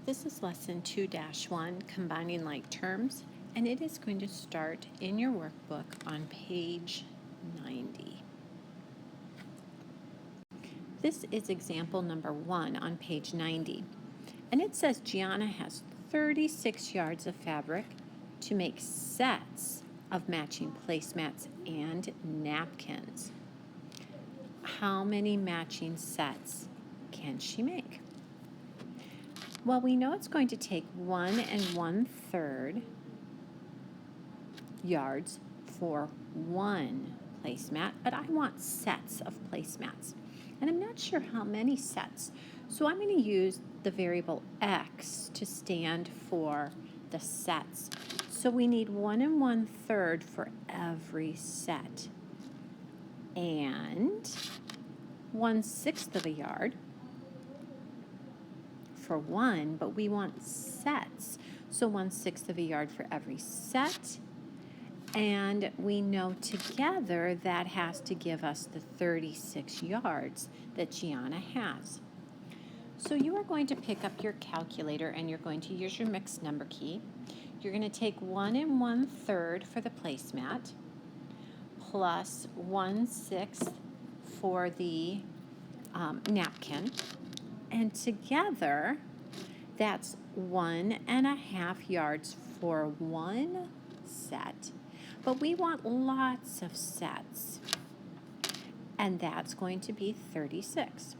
This is lesson 2-1, combining like terms, and it is going to start in your workbook on page 90. This is example number 1 on page 90, and it says Gianna has 36 yards of fabric to make sets of matching placemats and napkins. How many matching sets can she make? Well, we know it's going to take 1 1/3 yards for one placemat, but I want sets of placemats. And I'm not sure how many sets. So I'm going to use the variable x to stand for the sets. So we need 1 1/3 for every set. And 1/6 of a yard for one, but we want sets. So 1/6 of a yard for every set. And we know together that has to give us the 36 yards that Gianna has. So you are going to pick up your calculator and you're going to use your mixed number key. You're going to take 1 1/3 for the placemat plus 1/6 for the napkin. And together, that's 1 1/2 yards for one set. But we want lots of sets. And that's going to be 36.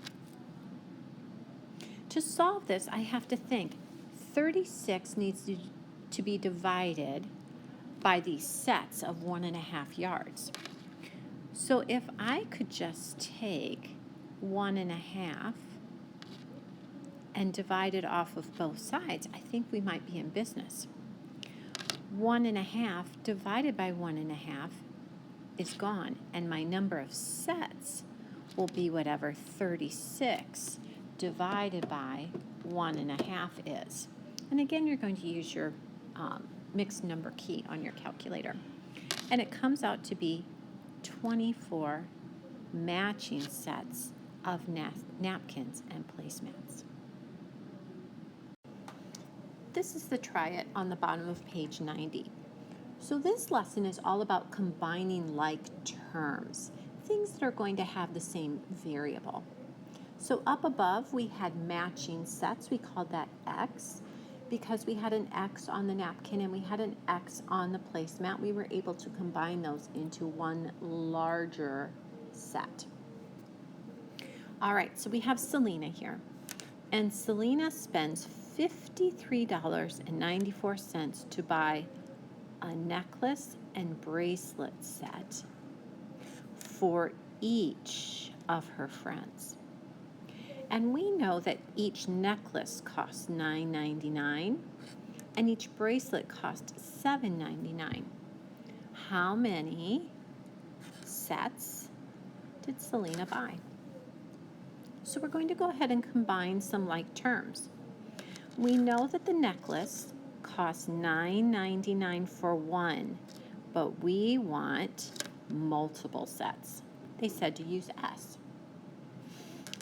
To solve this, I have to think 36 needs to be divided by these sets of 1 1/2 yards. So if I could just take 1 1/2 and divide it off of both sides, I think we might be in business. 1 1/2 divided by 1 1/2 is gone, and my number of sets will be whatever 36 divided by 1 1/2 is. And again, you're going to use your mixed number key on your calculator. And it comes out to be 24 matching sets of napkins and placemats. This is the try it on the bottom of page 90. So this lesson is all about combining like terms, things that are going to have the same variable. So up above we had matching sets. We called that X. Because we had an X on the napkin and we had an X on the placemat, we were able to combine those into one larger set. All right, so we have Selena here. And Selena spends $53.94 to buy a necklace and bracelet set for each of her friends. And we know that each necklace costs $9.99 and each bracelet costs $7.99. How many sets did Selena buy? So we're going to go ahead and combine some like terms. We know that the necklace costs $9.99 for one, but we want multiple sets. They said to use S.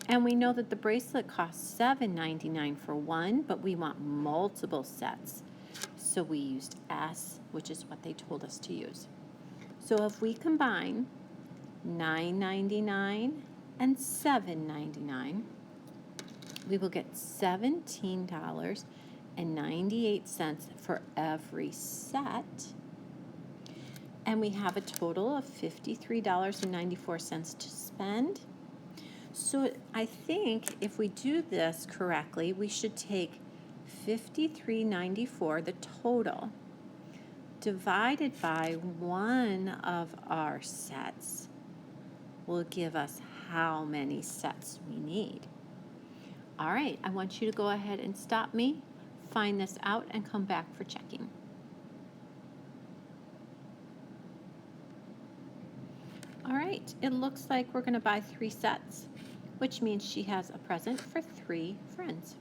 And we know that the bracelet costs $7.99 for one, but we want multiple sets. So we used S, which is what they told us to use. So if we combine $9.99 and $7.99, we will get $17.98 for every set. And we have a total of $53.94 to spend. So I think if we do this correctly, we should take $53.94, the total, divided by one of our sets will give us how many sets we need. All right, I want you to go ahead and stop me, find this out, and come back for checking. All right, it looks like we're going to buy 3 sets, which means she has a present for 3 friends.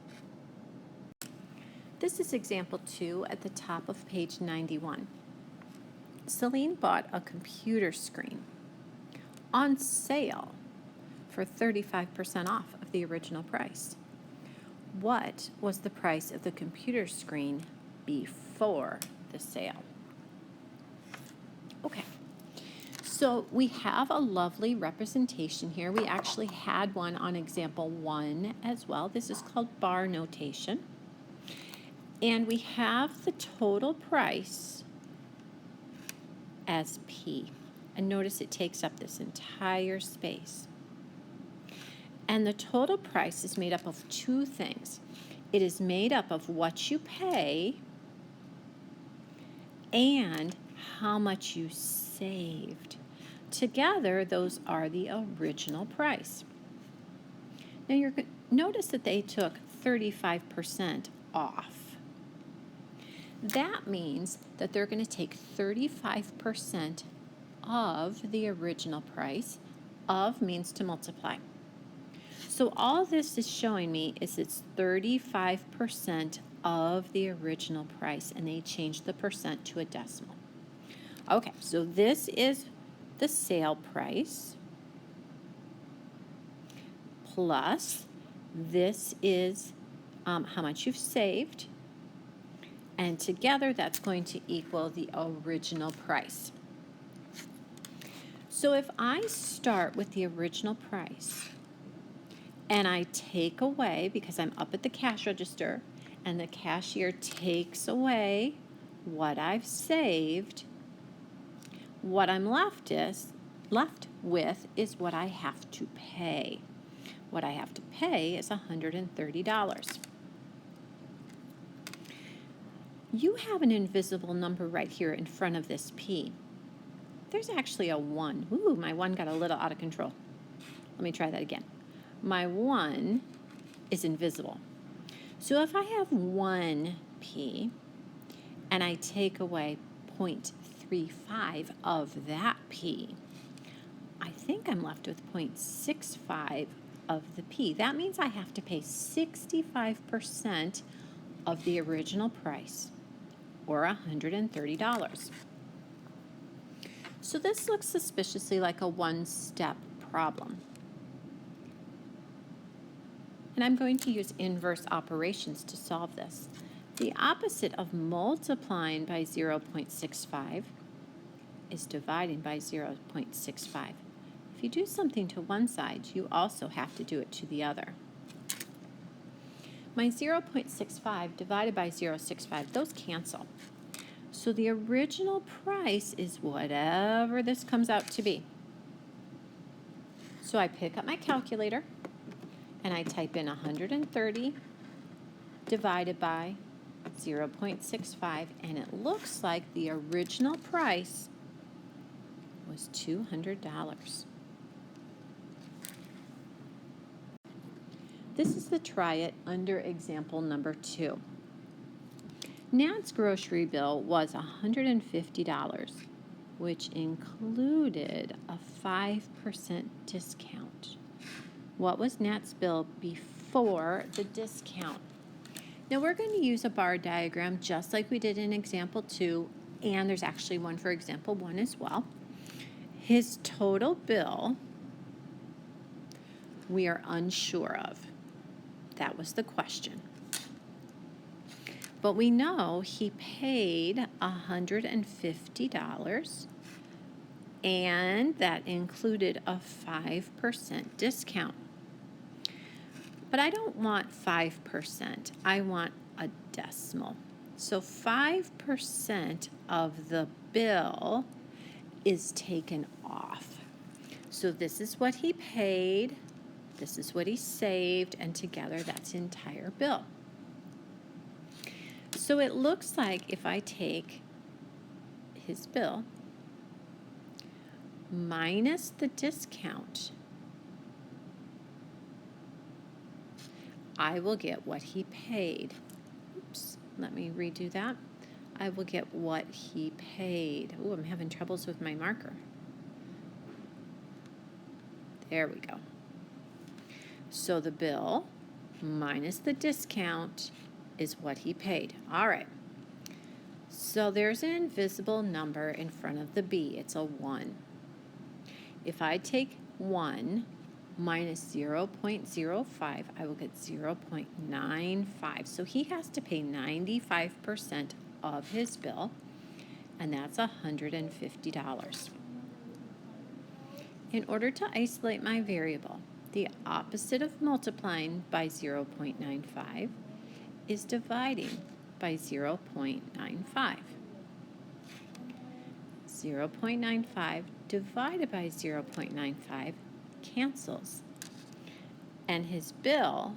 This is example 2 at the top of page 91. Celine bought a computer screen on sale for 35% off of the original price. what was the price of the computer screen before the sale? Okay, so we have a lovely representation here. We actually had one on example 1 as well. This is called bar notation. And we have the total price as P. And notice it takes up this entire space. And the total price is made up of two things. It is made up of what you pay and how much you saved. Together, those are the original price. Now, you're going to notice that they took 35% off. That means that they're going to take 35% of the original price. Of means to multiply. So all this is showing me is it's 35% of the original price, and they changed the percent to a decimal. Okay, so this is the sale price, plus this is how much you've saved, and together that's going to equal the original price. So if I start with the original price and I take away, because I'm up at the cash register, and the cashier takes away what I've saved, what I'm left with is what I have to pay. What I have to pay is $130. You have an invisible number right here in front of this P. There's actually a 1. Ooh, my 1 got a little out of control. Let me try that again. My 1 is invisible. So if I have 1P and I take away 0.35 of that P, I think I'm left with 0.65 of the P. That means I have to pay 65% of the original price, or $130. So this looks suspiciously like a one-step problem. And I'm going to use inverse operations to solve this. The opposite of multiplying by 0.65 is dividing by 0.65. If you do something to one side, you also have to do it to the other. My 0.65 divided by 0.65, those cancel. So the original price is whatever this comes out to be. So I pick up my calculator and I type in 130 divided by 0.65, and it looks like the original price was $200. This is the try it under example number 2. Nat's grocery bill was $150, which included a 5% discount. What was Nat's bill before the discount? Now we're going to use a bar diagram just like we did in example 2, and there's actually one for example 1 as well. His total bill we are unsure of. That was the question. But we know he paid $150, and that included a 5% discount. But I don't want 5%. I want a decimal. So 5% of the bill is taken off. So this is what he paid, this is what he saved, and together that's entire bill. So it looks like if I take his bill minus the discount, I will get what he paid. Oops, let me redo that. I will get what he paid. Ooh, I'm having troubles with my marker. There we go. So the bill minus the discount is what he paid. All right. So there's an invisible number in front of the B. It's a 1. If I take 1 minus 0.05, I will get 0.95. So he has to pay 95% of his bill, and that's $150. In order to isolate my variable, the opposite of multiplying by 0.95 is dividing by 0.95. 0.95 divided by 0.95 cancels. And his bill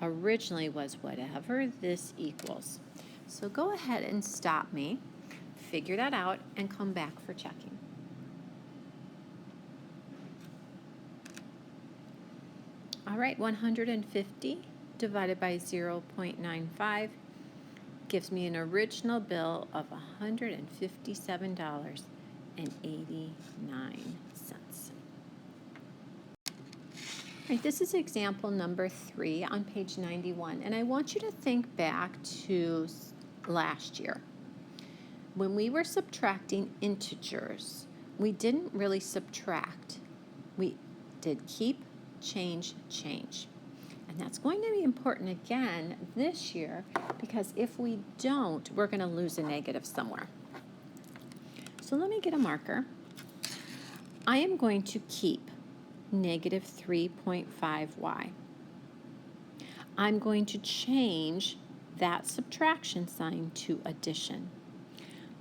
originally was whatever this equals. So go ahead and stop me, figure that out, and come back for checking. All right, 150 divided by 0.95 gives me an original bill of $157.89. All right, this is example number 3 on page 91, and I want you to think back to last year. When we were subtracting integers, we didn't really subtract. We did keep, change, change. And that's going to be important again this year, because if we don't, we're going to lose a negative somewhere. So let me get a marker. I am going to keep negative 3.5y. I'm going to change that subtraction sign to addition.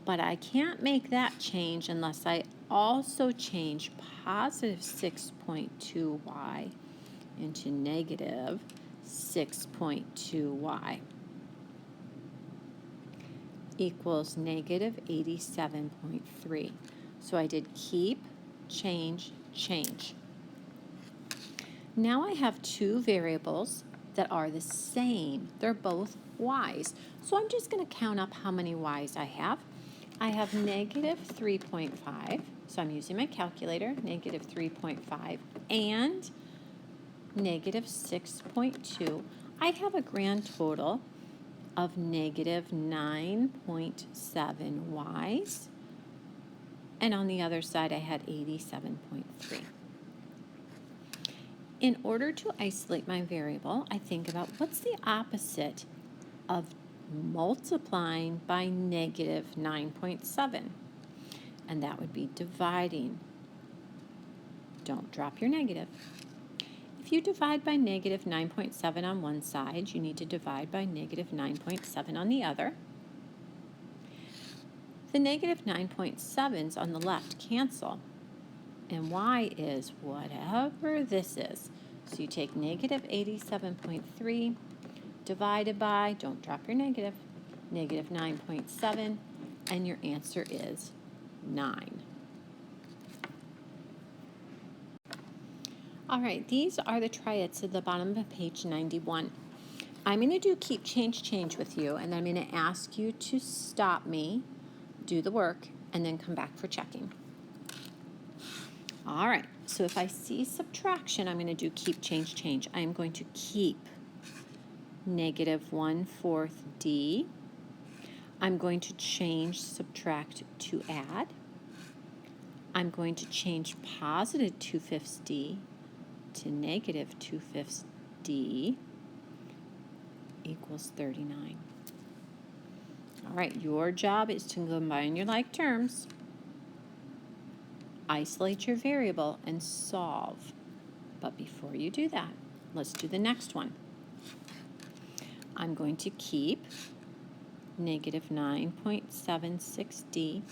But I can't make that change unless I also change positive 6.2y into negative 6.2y equals negative 87.3. So I did keep, change, change. Now I have two variables that are the same. They're both y's. So I'm just going to count up how many y's I have. I have negative 3.5, so I'm using my calculator, negative 3.5, and negative 6.2. I have a grand total of negative 9.7 y's, and on the other side I had 87.3. In order to isolate my variable, I think about what's the opposite of multiplying by negative 9.7, and that would be dividing. Don't drop your negative. If you divide by negative 9.7 on one side, you need to divide by negative 9.7 on the other. The negative 9.7s on the left cancel, and y is whatever this is. So you take negative 87.3 divided by, don't drop your negative, negative 9.7, and your answer is 9. All right, these are the triads at the bottom of page 91. I'm going to do keep, change, change with you, and then I'm going to ask you to stop me, do the work, and then come back for checking. All right, so if I see subtraction, I'm going to do keep, change, change. I am going to keep negative 1/4 d. I'm going to change subtract to add. I'm going to change positive 2/5 d to negative 2/5 d equals 39. All right, your job is to combine your like terms, isolate your variable, and solve. But before you do that, let's do the next one. I'm going to keep negative 9.76d.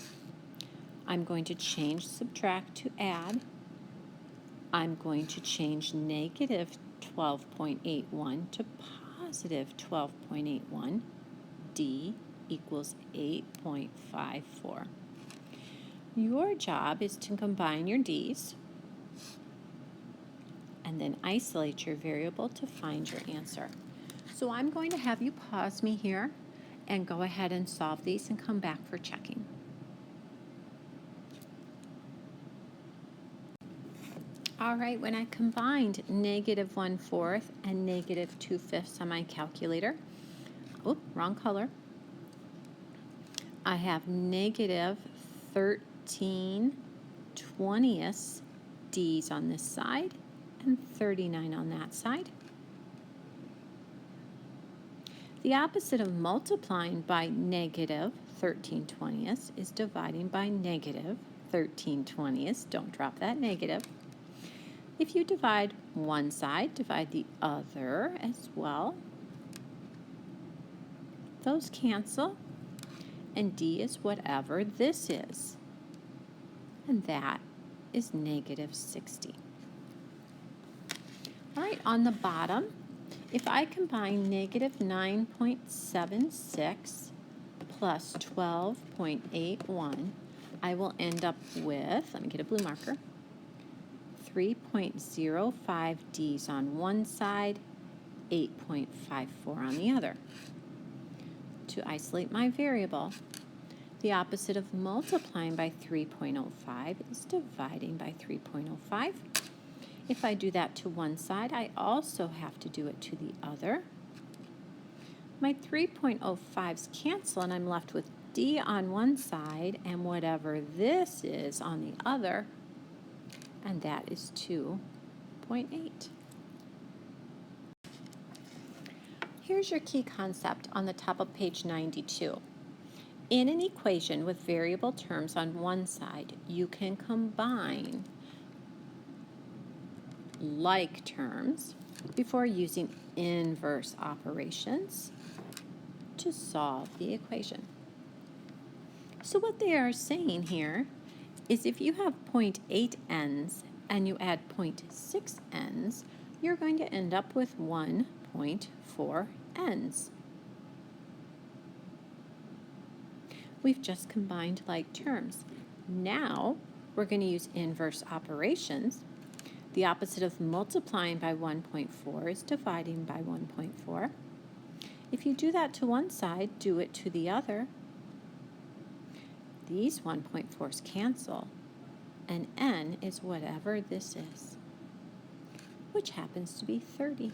I'm going to change subtract to add. I'm going to change negative 12.81 to positive 12.81. D equals 8.54. Your job is to combine your d's and then isolate your variable to find your answer. So I'm going to have you pause me here and go ahead and solve these and come back for checking. All right, when I combined negative 1/4 and negative 2/5 on my calculator, oh, wrong color, I have negative 13/20 d's on this side and 39 on that side. The opposite of multiplying by negative 13/20 is dividing by negative 13/20. Don't drop that negative. If you divide one side, divide the other as well. Those cancel, and d is whatever this is, and that is negative 60. All right, on the bottom, if I combine negative 9.76 plus 12.81, I will end up with, let me get a blue marker, 3.05 d's on one side, 8.54 on the other. To isolate my variable, the opposite of multiplying by 3.05 is dividing by 3.05. If I do that to one side, I also have to do it to the other. My 3.05's cancel, and I'm left with d on one side and whatever this is on the other, and that is 2.8. Here's your key concept on the top of page 92. In an equation with variable terms on one side, you can combine like terms before using inverse operations to solve the equation. So what they are saying here is if you have 0.8 n's and you add 0.6 n's, you're going to end up with 1.4 n's. We've just combined like terms. Now we're going to use inverse operations. The opposite of multiplying by 1.4 is dividing by 1.4. If you do that to one side, do it to the other. These 1.4's cancel, and n is whatever this is, which happens to be 30.